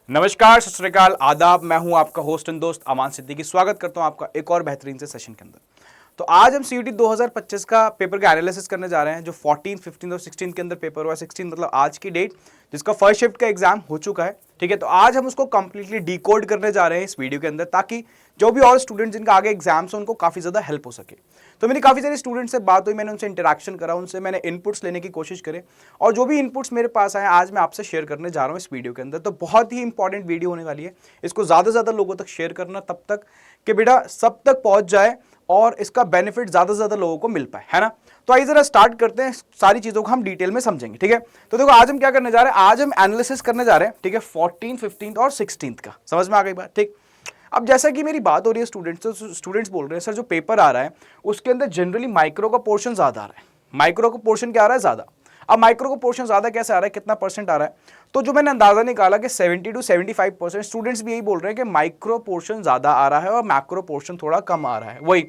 नमस्कार, सत श्री अकाल, आदाब। मैं हूं आपका होस्ट एंड दोस्त अमान सिद्दीकी। स्वागत करता हूं आपका एक और बेहतरीन से सेशन के अंदर। तो आज हम सीयूटी 2025 का पेपर का एनालिसिस करने जा रहे हैं, जो 14, 15 और 16 के अंदर पेपर हुआ। 16 मतलब आज की डेट, जिसका फर्स्ट शिफ्ट का एग्जाम हो चुका है। ठीक है, तो आज हम उसको कंप्लीटली डिकोड करने जा रहे हैं इस वीडियो के अंदर, ताकि जो भी और स्टूडेंट जिनका आगे एग्जाम्स हो उनको काफी ज्यादा हेल्प हो सके। तो मेरी काफी सारे स्टूडेंट से बात हुई, मैंने उनसे इंटरेक्शन करा, उनसे मैंने इनपुट्स लेने की कोशिश करे, और जो भी इनपुट्स मेरे पास आए आज मैं आपसे शेयर करने जा रहा हूं इस वीडियो के अंदर। तो बहुत ही इंपॉर्टेंट वीडियो होने वाली है, इसको ज्यादा से ज्यादा लोगों तक शेयर करना, तब तक कि बेटा सब तक पहुंच जाए और इसका बेनिफिट ज्यादा से ज्यादा लोगों को मिल पाए, है ना। तो आइए जरा स्टार्ट करते हैं, सारी चीजों को हम डिटेल में समझेंगे। ठीक है, तो देखो आज हम क्या करने जा रहे हैं, आज हम एनालिसिस करने जा रहे हैं। ठीक है, 14, 15 और 16 का। समझ में आ गई बात? ठीक। अब जैसा कि मेरी बात हो रही है स्टूडेंट्स, तो स्टूडेंट्स बोल रहे हैं सर जो पेपर आ रहा है उसके अंदर जनरली माइक्रो का पोर्शन ज्यादा आ रहा है। माइक्रो का पोर्शन क्या आ रहा है? ज्यादा। अब माइक्रो का पोर्शन ज्यादा कैसे आ रहा है, कितना परसेंट आ रहा है? तो जो मैंने अंदाजा निकाला कि 70 to 75% स्टूडेंट्स भी यही बोल रहे हैं कि माइक्रो पोर्शन ज्यादा आ रहा है और मैक्रो पोर्शन थोड़ा कम आ रहा है। वही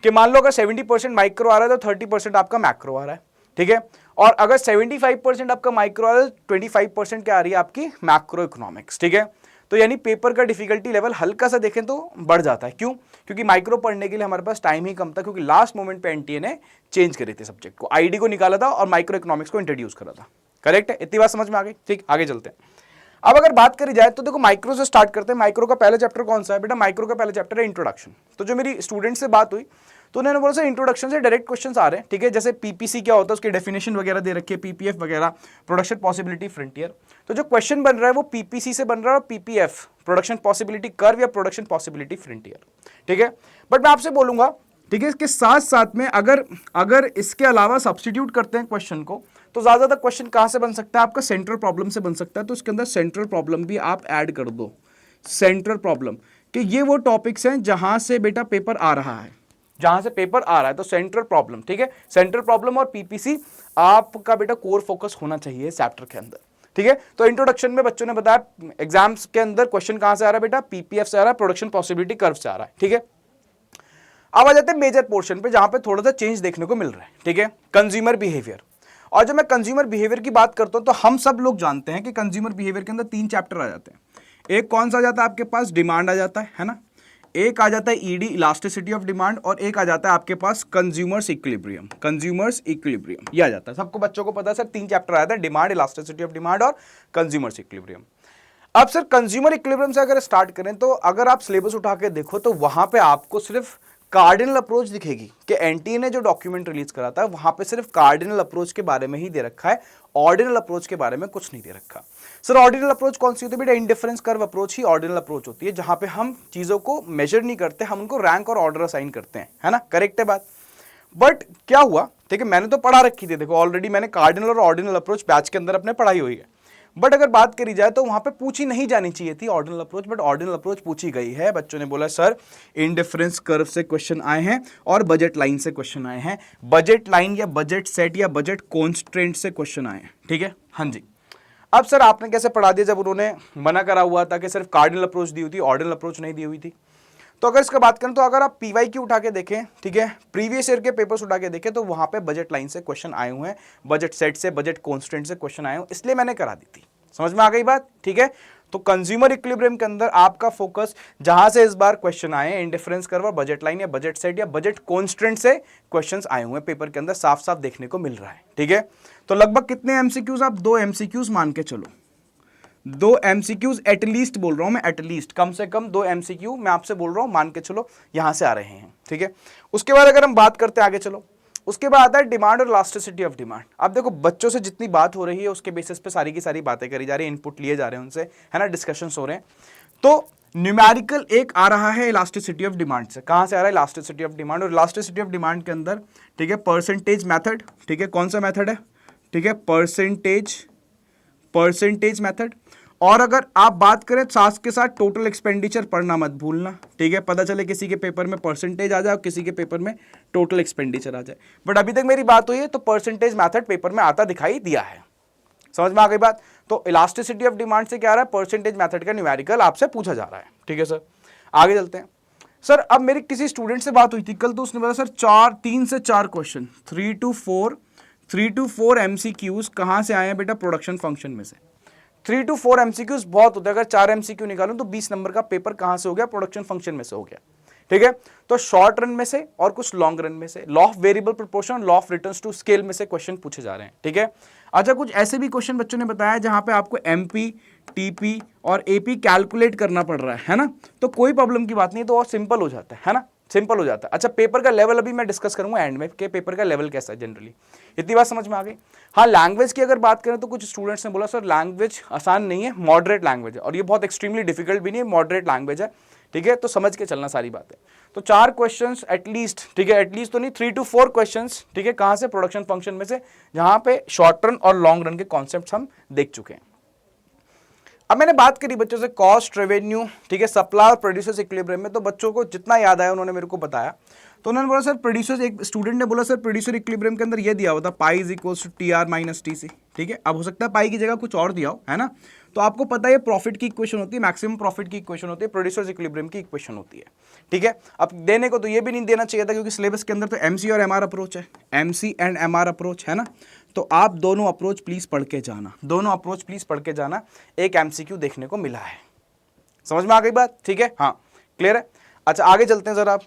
कि मान लो अगर 70% माइक्रो आ रहा है तो 30% आपका मैक्रो आ रहा है। ठीक है, और अगर 75% आपका माइक्रो आ रहा है तो 25% क्या आ रही है आपकी मैक्रो इकोनॉमिक्स। ठीक है, तो यानी पेपर का डिफिकल्टी लेवल हल्का सा देखें तो बढ़ जाता है। क्यों? क्योंकि माइक्रो पढ़ने के लिए हमारे पास टाइम ही कम था, क्योंकि लास्ट मोमेंट पे एनटीए ने चेंज करी थी सब्जेक्ट को, आईडी को निकाला था और माइक्रो इकोनॉमिक्स को इंट्रोड्यूस करा था। करेक्ट है? इतनी बात समझ में आ गई? ठीक, आगे चलते हैं। अब अगर बात करी जाए तो देखो माइक्रो से स्टार्ट करते हैं। माइक्रो का पहला चैप्टर कौन सा है बेटा? माइक्रो का पहला चैप्टर है इंट्रोडक्शन। तो जो मेरी स्टूडेंट से बात हुई तो उन्होंने बोला सर इंट्रोडक्शन से डायरेक्ट क्वेश्चंस आ रहे हैं। ठीक है, जैसे पीपीसी क्या होता है उसकी डेफिनेशन वगैरह दे रखी है, पीपीएफ वगैरह, प्रोडक्शन पॉसिबिलिटी फ्रंटियर। तो जो क्वेश्चन बन रहा है वो पीपीसी से बन रहा है और पीपीएफ, प्रोडक्शन पॉसिबिलिटी कर्व या प्रोडक्शन पॉसिबिलिटी फ्रंटियर। ठीक है, बट मैं आपसे बोलूंगा, ठीक है, इसके साथ साथ में अगर इसके अलावा सब्स्टिट्यूट करते हैं क्वेश्चन को, तो ज्यादातर क्वेश्चन कहां से बन सकता है? आपका सेंट्रल प्रॉब्लम से बन सकता है। तो इसके अंदर सेंट्रल प्रॉब्लम भी आप ऐड कर दो। सेंट्रल प्रॉब्लम कि ये वो टॉपिक्स हैं जहां से बेटा पेपर आ रहा है, जहां से पेपर आ रहा है, तो सेंट्रल प्रॉब्लम। ठीक है, सेंट्रल प्रॉब्लम और पीपीसी आपका बेटा कोर फोकस होना चाहिए चैप्टर के अंदर। ठीक है, तो इंट्रोडक्शन में बच्चों ने बताया एग्जाम्स के अंदर क्वेश्चन कहां से आ रहा है बेटा? पीपीएफ से आ रहा है, प्रोडक्शन पॉसिबिलिटी कर्व से आ रहा है। ठीक है, अब आ जाते हैं मेजर पोर्शन पे, जहां पे थोड़ा सा चेंज देखने को मिल रहा है। ठीक है, कंज्यूमर बिहेवियर। और जब मैं कंज्यूमर बिहेवियर की बात करता हूं तो हम सब लोग जानते हैं कि कंज्यूमर बिहेवियर के अंदर 3 चैप्टर आ जाते हैं। एक कौन सा आ जाता है आपके पास? डिमांड आ जाता है ना। एक आ जाता है ईडी, इलास्टिसिटी ऑफ डिमांड, और एक आ जाता है आपके पास कंज्यूमर्स इक्विलिब्रियम। कंज्यूमर्स इक्विलिब्रियम ये आ जाता है, सबको बच्चों को पता है सर 3 चैप्टर आ जाता है, डिमांड, इलास्टिसिटी ऑफ डिमांड और कंज्यूमर्स इक्विलिब्रियम। अब सर कंज्यूमर इक्विलिब्रियम से अगर स्टार्ट करें तो अगर आप सिलेबस उठा के देखो तो वहां पे आपको सिर्फ कार्डिनल अप्रोच दिखेगी कि एनटीए ने जो डॉक्यूमेंट रिलीज करा था वहां पे सिर्फ कार्डिनल अप्रोच के बारे में ही दे रखा है, ऑर्डिनल अप्रोच के बारे में कुछ नहीं दे रखा। सर ऑर्डिनल अप्रोच कौन सी होती है बेटा? इंडिफरेंस कर्व अप्रोच ही ऑर्डिनल अप्रोच होती है, जहां पे हम चीजों को मेजर नहीं करते, हम उनको रैंक और ऑर्डर असाइन करते हैं, है ना। करेक्ट है बात? बट क्या हुआ, ठीक है, मैंने तो पढ़ा रखी थी, देखो ऑलरेडी मैंने कार्डिनल और ऑर्डिनल अप्रोच बैच के अंदर अपने पढ़ाई हुई है। बट अगर बात करी जाए तो वहां पे पूछी नहीं जानी चाहिए थी ordinal approach, but ordinal approach पूछी गई है। बच्चों ने बोला सर इंडिफरेंस कर्व से क्वेश्चन आए हैं और बजट लाइन से क्वेश्चन आए हैं, बजट लाइन या बजट सेट या बजट कॉन्स्ट्रेंट से क्वेश्चन आए हैं। ठीक है, हाँ जी। अब सर आपने कैसे पढ़ा दिया जब उन्होंने मना करा हुआ था कि सिर्फ कार्डिनल अप्रोच दी हुई थी, ऑर्डिनल अप्रोच नहीं दी हुई थी? तो अगर इसका बात करें तो अगर आप पीवाईक्यू उठा के देखें, ठीक है, प्रीवियस ईयर के पेपर्स उठा के देखें, तो वहां पे बजट लाइन से क्वेश्चन आए हुए हैं, बजट सेट से, बजट कॉन्स्टेंट से क्वेश्चन आए हुए, इसलिए मैंने करा दी थी। समझ में आ गई बात? ठीक है, तो कंज्यूमर इक्विलिब्रियम के अंदर आपका फोकस जहां से इस बार क्वेश्चन आए, इंडिफरेंस कर्व और बजट लाइन या बजट सेट या बजट कॉन्स्टेंट से क्वेश्चंस आए हुए हैं पेपर के अंदर, साफ साफ देखने को मिल रहा है। ठीक है, तो लगभग कितने एमसीक्यूज? आप 2 एमसीक्यूज मान के चलो, 2 एमसीक्यूज एटलीस्ट बोल रहा हूं मैं, एटलीस्ट कम से कम 2 एमसीक्यू मैं आपसे बोल रहा हूं, मान के चलो यहां से आ रहे हैं। ठीक है, उसके बाद अगर हम बात करते हैं आगे, चलो उसके बाद आता है डिमांड और इलास्टिसिटी ऑफ डिमांड। अब देखो बच्चों से जितनी बात हो रही है उसके बेसिस पे सारी की सारी बातें करी जा रही है, इनपुट लिए जा रहे हैं उनसे, है ना, डिस्कशंस हो रहे हैं। तो न्यूमेरिकल एक आ रहा है इलास्टिसिटी ऑफ डिमांड से। कहां से आ रहा है? Elasticity of demand. और इलास्टिसिटी ऑफ डिमांड के अंदर, ठीक है, परसेंटेज मेथड, ठीक है, कौन सा मेथड है? ठीक है, परसेंटेज मेथड। और अगर आप बात करें साथ के साथ टोटल एक्सपेंडिचर पढ़ना मत भूलना। ठीक है, पता चले किसी के पेपर में परसेंटेज आ जाए और किसी के पेपर में टोटल एक्सपेंडिचर आ जाए। बट अभी तक मेरी बात हुई है तो परसेंटेज मेथड पेपर में आता दिखाई दिया है। समझ में आ गई बात? तो इलास्टिसिटी ऑफ डिमांड से क्या आ रहा है? परसेंटेज मेथड का न्यूमेरिकल आपसे पूछा जा रहा है। ठीक है सर, आगे चलते हैं। सर अब मेरी किसी स्टूडेंट से बात हुई थी कल, तो उसने बोला सर 3 से 4 क्वेश्चन, 3 to 4 MCQs कहां से आए हैं बेटा? प्रोडक्शन फंक्शन में से। 3 to 4 एमसीक्यूज बहुत होते हैं, अगर 4 एमसीक्यू निकालूं तो 20 नंबर का पेपर कहां से हो गया, प्रोडक्शन फंक्शन में से हो गया, ठीक है। तो शॉर्ट रन में से और कुछ लॉन्ग रन में से, law of variable proportion, law of returns to scale में से क्वेश्चन पूछे जा रहे हैं, ठीक है। अच्छा, कुछ ऐसे भी क्वेश्चन बच्चों ने बताया जहां पे आपको एमपी, टीपी और एपी कैलकुलेट करना पड़ रहा है ना, तो कोई प्रॉब्लम की बात नहीं, तो और सिंपल हो जाता है ना, सिंपल हो जाता है। अच्छा, पेपर का लेवल अभी मैं डिस्कस करूंगा एंड में कि पेपर का लेवल कैसा है जनरली, इतनी बात समझ में आ गई। हाँ, लैंग्वेज की अगर बात करें तो कुछ स्टूडेंट्स ने बोला सर लैंग्वेज आसान नहीं है, मॉडरेट लैंग्वेज है, और ये बहुत एक्सट्रीमली डिफिकल्ट भी नहीं है, मॉडरेट लैंग्वेज है, ठीक है। तो समझ के चलना सारी बातें। तो 4 क्वेश्चंस एटलीस्ट, ठीक है, एटलीस्ट तो नहीं 3 to 4 क्वेश्चंस, ठीक है, कहां से, प्रोडक्शन फंक्शन में से, जहां पे शॉर्ट रन और लॉन्ग रन के कॉन्सेप्ट्स हम देख चुके हैं। अब मैंने बात करी बच्चों से कॉस्ट, रेवेन्यू, ठीक है, सप्लाई और प्रोड्यूसर्स इक्विलिब्रियम में, तो बच्चों को जितना याद आया उन्होंने मेरे को बताया। तो उन्होंने बोला सर प्रोड्यूसर्स, एक स्टूडेंट ने बोला सर प्रोड्यूसर इक्विलिब्रियम के अंदर ये दिया हुआ था pi is equals to T R minus T C, ठीक है। अब हो सकता है पाई की जगह कुछ और दिया हो, है ना। तो आपको पता है प्रॉफिट की इक्वेशन होती है, मैक्सिमम प्रॉफिट की इक्वेशन होती है, प्रोड्यूसर्स इक्विलिब्रियम की इक्वेशन होती है, ठीक है। अब देने को तो ये भी नहीं देना चाहिए था क्योंकि सिलेबस के अंदर तो एमसी और एमआर अप्रोच है, एमसी एंड एमआर अप्रोच, है ना। तो आप दोनों अप्रोच प्लीज पढ़ के जाना, दोनों अप्रोच प्लीज पढ़ के जाना। एक एमसीक्यू देखने को मिला है, समझ में आ गई बात, ठीक है, हाँ क्लियर है। अच्छा, आगे चलते हैं जरा।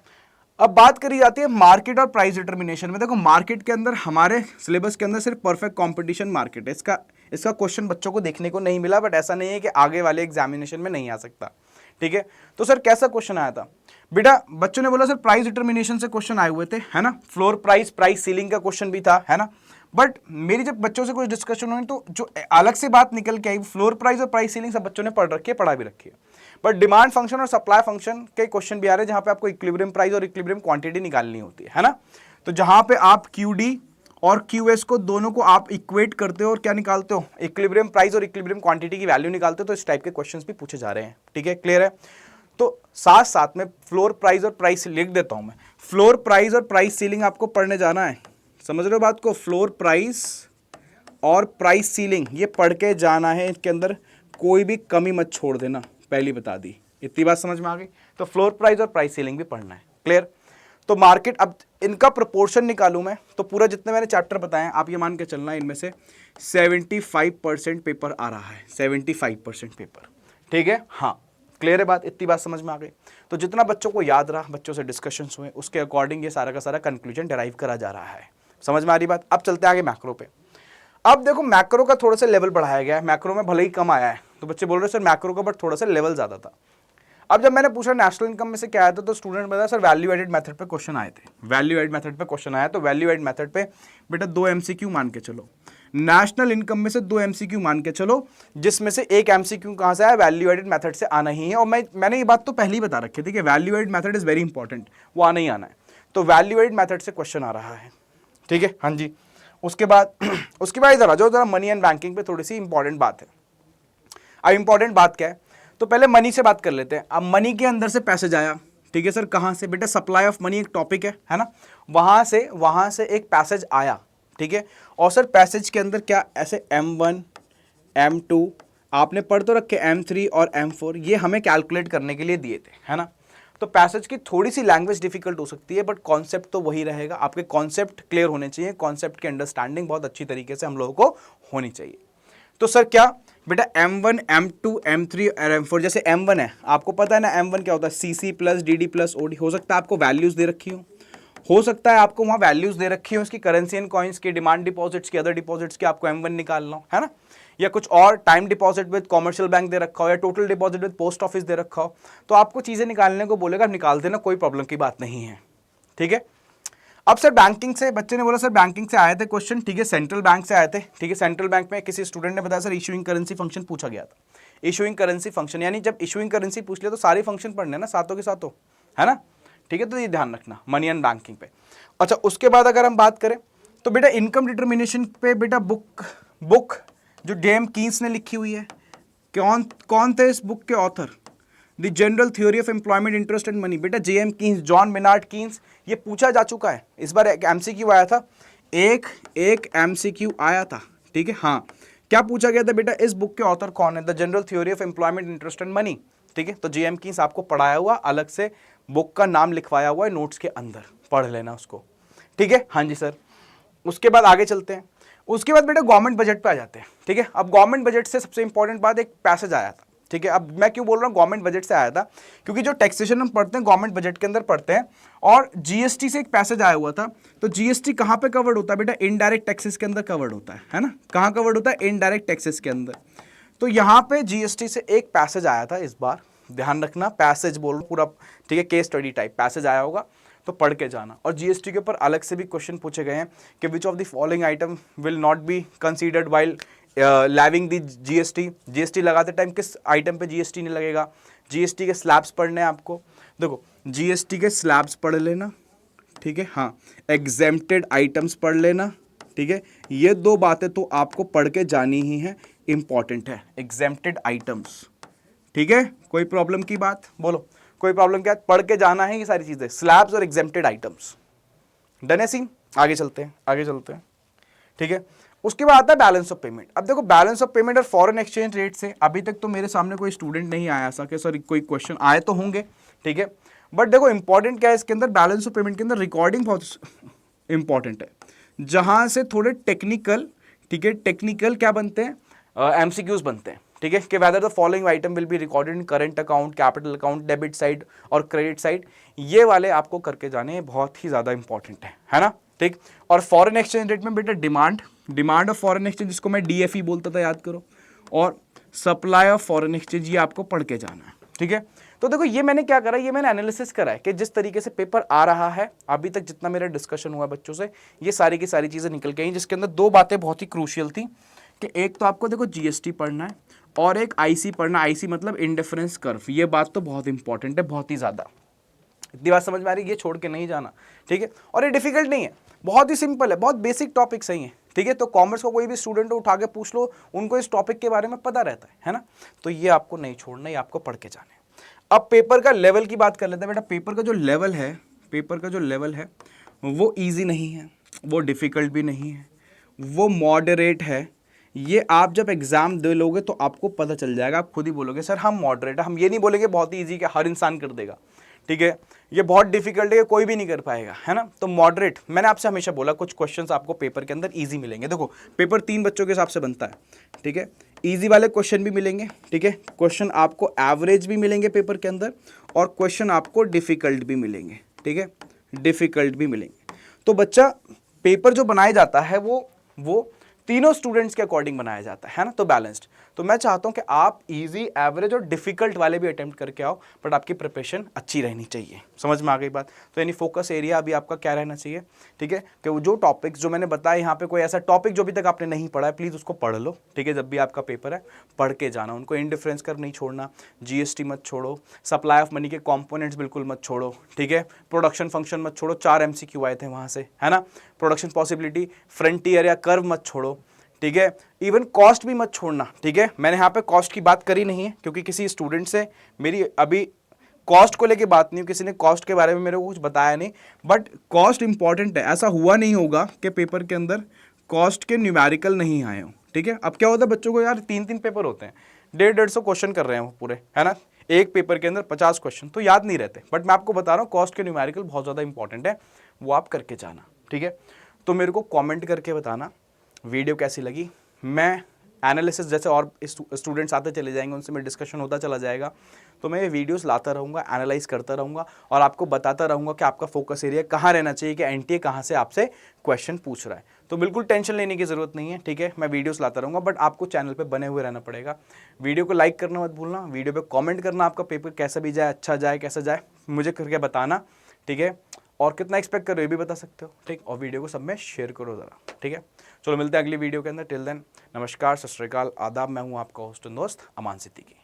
अब बात करी जाती है मार्केट और प्राइस डिटर्मिनेशन में। देखो मार्केट के अंदर हमारे सिलेबस के अंदर सिर्फ परफेक्ट कंपटीशन मार्केट है, इसका क्वेश्चन बच्चों को देखने को नहीं मिला, बट ऐसा नहीं है कि आगे वाले एग्जामिनेशन में नहीं आ सकता, ठीक है। तो सर कैसा क्वेश्चन आया था बेटा, बच्चों ने बोला सर प्राइस डिटर्मिनेशन से क्वेश्चन आए हुए थे, है ना, फ्लोर प्राइस, प्राइस सीलिंग का क्वेश्चन भी था, है ना। बट मेरी जब बच्चों से कुछ डिस्कशन हुई तो जो अलग से बात निकल के आई, फ्लोर प्राइस और प्राइस सीलिंग सब बच्चों ने पढ़ रखी है, पढ़ा भी रखी है, बट डिमांड फंक्शन और सप्लाई फंक्शन के क्वेश्चन भी आ रहे हैं जहां पे आपको इक्विलिब्रियम प्राइस और इक्विलिब्रियम क्वांटिटी निकालनी होती है ना। तो जहां पे आप क्यूडी और क्यूएस को दोनों को आप इक्वेट करते हो और क्या निकालते हो, इक्विलिब्रियम प्राइस और इक्विलिब्रियम क्वांटिटी की वैल्यू निकालते हो, तो इस टाइप के क्वेश्चंस भी पूछे जा रहे हैं, ठीक है, क्लियर है। तो साथ साथ में फ्लोर प्राइस और प्राइस लिख देता हूं मैं, फ्लोर प्राइस और प्राइस सीलिंग आपको पढ़ने जाना है, समझ रहे हो बात को, फ्लोर प्राइस और प्राइस सीलिंग ये पढ़ के जाना है, इसके अंदर कोई भी कमी मत छोड़ देना, पहली बता दी, इतनी बात समझ में आ गई। तो फ्लोर प्राइस और प्राइस सीलिंग भी पढ़ना है, क्लियर। तो मार्केट, अब इनका प्रोपोर्शन निकालूं मैं तो पूरा जितने मैंने चैप्टर बताए आप ये मान के चलना है इनमें से 75% पेपर आ रहा है, 75% पेपर, ठीक है, हाँ क्लियर है बात, इतनी बात समझ में आ गई। तो जितना बच्चों को याद रहा, बच्चों से डिस्कशंस हुए, उसके अकॉर्डिंग ये सारा का सारा कंक्लूजन डिराइव करा जा रहा है, समझ में आ रही बात। अब चलते हैं आगे मैक्रो पे। अब देखो मैक्रो का थोड़ा सा लेवल बढ़ाया गया है, मैक्रो में भले ही कम आया है, तो बच्चे बोल रहे सर मैक्रो का बट थोड़ा सा लेवल ज्यादा था। अब जब मैंने पूछा नेशनल इनकम में से क्या आया था, तो स्टूडेंट बताया सर वैल्यू एडेड मेथड पे क्वेश्चन आए थे, वैल्यू एड मेथड पे क्वेश्चन आया, तो वैल्यू एड मेथड पे बेटा 2 एमसीक्यू मान के चलो, नेशनल इनकम में से 2 एमसीक्यू मान के चलो, जिसमें से एक एमसीक्यू कहां से आया, वैल्यू एडेड मेथड से आना ही है। और मैंने ये बात तो पहले ही बता रखी थी कि value added method is very important, वो आना ही आना है। तो वैल्यू एडेड मेथड से क्वेश्चन आ रहा है, ठीक है, हाँ जी। उसके बाद इधर आ जाओ जरा, मनी एंड बैंकिंग पे थोड़ी सी इंपॉर्टेंट बात है। अब इंपॉर्टेंट बात क्या है, तो पहले मनी से बात कर लेते हैं। अब मनी के अंदर से पैसेज आया, ठीक है सर, कहां से बेटा, सप्लाई ऑफ मनी एक टॉपिक है ना, वहां से एक पैसेज आया, ठीक है। और सर पैसेज के अंदर क्या, ऐसे M1 M2 आपने पढ़ तो रखे, M3 और M4 ये हमें कैलकुलेट करने के लिए दिए थे, है ना। तो पैसेज की थोड़ी सी लैंग्वेज डिफिकल्ट हो सकती है, बट कॉन्सेप्ट तो वही रहेगा, आपके कॉन्सेप्ट क्लियर होने चाहिए, कॉन्सेप्ट की अंडरस्टैंडिंग बहुत अच्छी तरीके से हम लोगों को होनी चाहिए। तो सर क्या बेटा, M1 M2 M3 और M4, जैसे M1 है, आपको पता है ना M1 क्या होता है, CC plus DD plus OD, हो सकता है आपको वैल्यूज दे रखी हो सकता है आपको वहां वैल्यूज दे रखी हो उसकी, करेंसी एंड कॉइन्स की, डिमांड डिपॉजिट्स की, अदर डिपॉजिट्स की, आपको M1 निकालना हो, है ना, या कुछ और time deposit with commercial bank दे रखा हो, या total deposit with post office दे रखा हो, तो आपको चीजें निकालने को बोलेगा, निकाल देना, कोई प्रॉब्लम की बात नहीं है, ठीक है। अब सर बैंकिंग से, बच्चे ने बोला सर बैंकिंग से आए थे क्वेश्चन, ठीक है, सेंट्रल बैंक से आए थे, ठीक है। सेंट्रल बैंक में किसी स्टूडेंट ने बताया सर इशूइंग करेंसी फंक्शन पूछा गया था, इशूइंग करेंसी फंक्शन, यानी जब इशूइंग करेंसी पूछ लिया तो सारे फंक्शन पढ़ने ना सातों के सातों, है ना, ठीक है। तो ये ध्यान रखना मनी एंड बैंकिंग पे। अच्छा, उसके बाद अगर हम बात करें तो बेटा इनकम डिटर्मिनेशन पे, बेटा बुक जो जेम कीन्स ने लिखी हुई है, कौन थे इस बुक के author, the general theory of employment interest and money, बेटा J M Keynes, John Maynard Keynes, ये पूछा जा चुका है, इस बार एक एमसीक्यू आया था, एक एमसीक्यू आया था, ठीक है, हाँ। क्या पूछा गया था बेटा, इस बुक के ऑथर कौन है, the general theory of employment interest and money, ठीक है। तो जेएम कीन्स आपको पढ़ाया हुआ, अलग से बुक का नाम लिखवाया हुआ है नोट्स के अंदर, पढ़ लेना उसको, ठीक है, हाँ जी सर। उसके बाद आगे चलते हैं। उसके बाद बेटा गवर्नमेंट बजट पे आ जाते हैं, ठीक है। अब गवर्नमेंट बजट से सबसे इंपॉर्टेंट बात, एक पैसेज आया था, ठीक है। अब मैं क्यों बोल रहा हूँ गवर्नमेंट बजट से आया था, क्योंकि जो टैक्सेशन हम पढ़ते हैं गवर्नमेंट बजट के अंदर पढ़ते हैं, और जीएसटी से एक पैसेज आया हुआ था। तो जीएसटी कहाँ पे कवर्ड होता है बेटा, इनडायरेक्ट टैक्सेस के अंदर कवर्ड होता है ना। कहाँ कवर्ड होता है, इनडायरेक्ट टैक्सेस के अंदर। तो यहाँ पे जीएसटी से एक पैसेज आया था इस बार, ध्यान रखना, पैसेज बोल पूरा, ठीक है, केस स्टडी टाइप पैसेज आया होगा तो पढ़ के जाना। और जीएसटी के ऊपर अलग से भी क्वेश्चन पूछे गए हैं कि which of the following item will not be considered while levying the GST. GST लगाते टाइम किस आइटम पे जीएसटी नहीं लगेगा। जीएसटी के स्लैब्स पढ़ने हैं आपको, देखो जीएसटी के स्लैब्स पढ़ लेना, ठीक है। हाँ, एग्जेम्प्टेड आइटम्स पढ़ लेना, ठीक है। ये दो बातें तो आपको पढ़ के जानी ही है, इंपॉर्टेंट है, एग्जेम्प्टेड आइटम्स, ठीक है। कोई प्रॉब्लम की बात बोलो, कोई प्रॉब्लम क्या, पढ़ के जाना है ये सारी चीजें, स्लैब्स और एग्जेम्प्टेड आइटम्स। डन है सीन, आगे चलते हैं, आगे चलते हैं, ठीक है। उसके बाद आता है बैलेंस ऑफ पेमेंट। अब देखो बैलेंस ऑफ पेमेंट और फॉरेन एक्सचेंज रेट से अभी तक तो मेरे सामने कोई स्टूडेंट नहीं आया ऐसा कि सर कोई क्वेश्चन आए तो होंगे, ठीक है। बट देखो इंपॉर्टेंट क्या है इसके अंदर, बैलेंस ऑफ पेमेंट के अंदर रिकॉर्डिंग बहुत इंपॉर्टेंट है, जहां से थोड़े टेक्निकल, ठीक है, टेक्निकल क्या बनते हैं, एमसीक्यूज बनते हैं, ठीक है, कि whether the following item will be recorded in current account, capital account, debit side और क्रेडिट साइड। ये वाले आपको करके जाने बहुत ही ज्यादा इंपॉर्टेंट है ना, ठीक। और फॉरेन एक्सचेंज रेट में बेटा डिमांड ऑफ फॉरेन एक्सचेंज, जिसको मैं डीएफई बोलता था, याद करो, और सप्लाई ऑफ फॉरेन एक्सचेंज, ये आपको पढ़ के जाना है, ठीक है। तो देखो ये मैंने क्या करा, ये मैंने एनालिसिस करा है कि जिस तरीके से पेपर आ रहा है अभी तक, जितना मेरा डिस्कशन हुआ बच्चों से, ये सारी की सारी चीजें निकल के आई, जिसके अंदर दो बातें बहुत ही क्रूशियल थी कि एक तो आपको देखो जीएसटी पढ़ना है और एक आईसी पढ़ना। आईसी मतलब इंडिफरेंस कर्व, ये बात तो बहुत इंपॉर्टेंट है, बहुत ही ज्यादा। इतनी बात समझ में आ रही है, ये छोड़ के नहीं जाना, ठीक है। और ये डिफिकल्ट नहीं है, बहुत ही सिंपल है, बहुत बेसिक टॉपिक सही है, ठीक है। तो कॉमर्स को कोई भी स्टूडेंट उठा के पूछ लो, उनको इस टॉपिक के बारे में पता रहता है ना। तो ये आपको नहीं छोड़ना, ये आपको पढ़ के जाना है। अब पेपर का लेवल की बात कर लेते हैं बेटा। पेपर का जो लेवल है, पेपर का जो लेवल है वो इजी नहीं है, वो डिफिकल्ट भी नहीं है, वो मॉडरेट है। ये आप जब एग्जाम दे लोगे तो आपको पता चल जाएगा, आप खुद ही बोलोगे सर हम मॉडरेट है, हम ये नहीं बोलेंगे बहुत ही ईजी कि हर इंसान कर देगा, ठीक है। ये बहुत डिफिकल्ट है, कोई भी नहीं कर पाएगा, है ना। तो मॉडरेट, मैंने आपसे हमेशा बोला कुछ क्वेश्चंस आपको पेपर के अंदर इजी मिलेंगे। देखो पेपर 3 बच्चों के हिसाब से बनता है, ठीक है। इजी वाले क्वेश्चन भी मिलेंगे, ठीक है, क्वेश्चन आपको एवरेज भी मिलेंगे पेपर के अंदर, और क्वेश्चन आपको डिफिकल्ट भी मिलेंगे, ठीक है, डिफिकल्ट भी मिलेंगे। तो बच्चा पेपर जो बनाया जाता है वो तीनों स्टूडेंट्स के अकॉर्डिंग बनाया जाता है ना, तो बैलेंस्ड। तो मैं चाहता हूं कि आप इजी, एवरेज और डिफिकल्ट वाले भी अटेम्प्ट करके आओ, बट आपकी प्रिपरेशन अच्छी रहनी चाहिए। समझ में आ गई बात। तो यानी फोकस एरिया अभी आपका क्या रहना चाहिए, ठीक है, कि वो जो टॉपिक्स जो मैंने बताया यहाँ पे, कोई ऐसा टॉपिक जो अभी तक आपने नहीं पढ़ा है प्लीज उसको पढ़ लो, ठीक है। जब भी आपका पेपर है पढ़ के जाना, उनको इंडिफरेंस कर नहीं छोड़ना, जीएसटी मत छोड़ो, सप्लाई ऑफ मनी के कॉम्पोनेंट्स बिल्कुल मत छोड़ो, ठीक है, प्रोडक्शन फंक्शन मत छोड़ो, 4 एमसीक्यू आए थे वहां से, है ना। प्रोडक्शन पॉसिबिलिटी, फ्रंटियर या कर्व मत छोड़ो, ठीक है। इवन कॉस्ट भी मत छोड़ना, ठीक है। मैंने यहाँ पे कॉस्ट की बात करी नहीं है क्योंकि किसी स्टूडेंट से मेरी अभी कॉस्ट को लेके बात नहीं हुई, किसी ने कॉस्ट के बारे में मेरे को कुछ बताया नहीं, बट कॉस्ट इंपॉर्टेंट है। ऐसा हुआ नहीं होगा कि पेपर के अंदर कॉस्ट के न्यूमेरिकल नहीं आए हो, ठीक है। अब क्या होता है बच्चों को, यार 3-3 पेपर होते हैं, 150-150 क्वेश्चन कर रहे हैं वो पूरे, है ना, एक पेपर के अंदर 50 क्वेश्चन, तो याद नहीं रहते। बट मैं आपको बता रहा हूँ कॉस्ट के न्यूमेरिकल बहुत ज़्यादा इंपॉर्टेंट है, वो आप करके जाना, ठीक है। तो मेरे को कॉमेंट करके बताना वीडियो कैसी लगी। मैं एनालिसिस जैसे और स्टूडेंट्स आते चले जाएंगे, उनसे मैं डिस्कशन होता चला जाएगा, तो मैं ये वीडियोस लाता रहूँगा, एनालाइज करता रहूँगा और आपको बताता रहूँगा कि आपका फोकस एरिया कहाँ रहना चाहिए, कि एनटीए कहाँ से आपसे क्वेश्चन पूछ रहा है। तो बिल्कुल टेंशन लेने की ज़रूरत नहीं है, ठीक है। मैं वीडियोस लाता रहूँगा, बट आपको चैनल पे बने हुए रहना पड़ेगा। वीडियो को लाइक करना मत भूलना, वीडियो पे कमेंट करना, आपका पेपर कैसा भी जाए, अच्छा जाए कैसा जाए, मुझे करके बताना, ठीक है। और कितना एक्सपेक्ट कर रहे हो ये भी बता सकते हो, ठीक। और वीडियो को सब में शेयर करो ज़रा, ठीक है। चलो मिलते हैं अगली वीडियो के अंदर। टिल देन नमस्कार, सत श्री अकाल, आदाब। मैं हूँ आपका होस्ट एंड दोस्त अमान सिद्दीकी।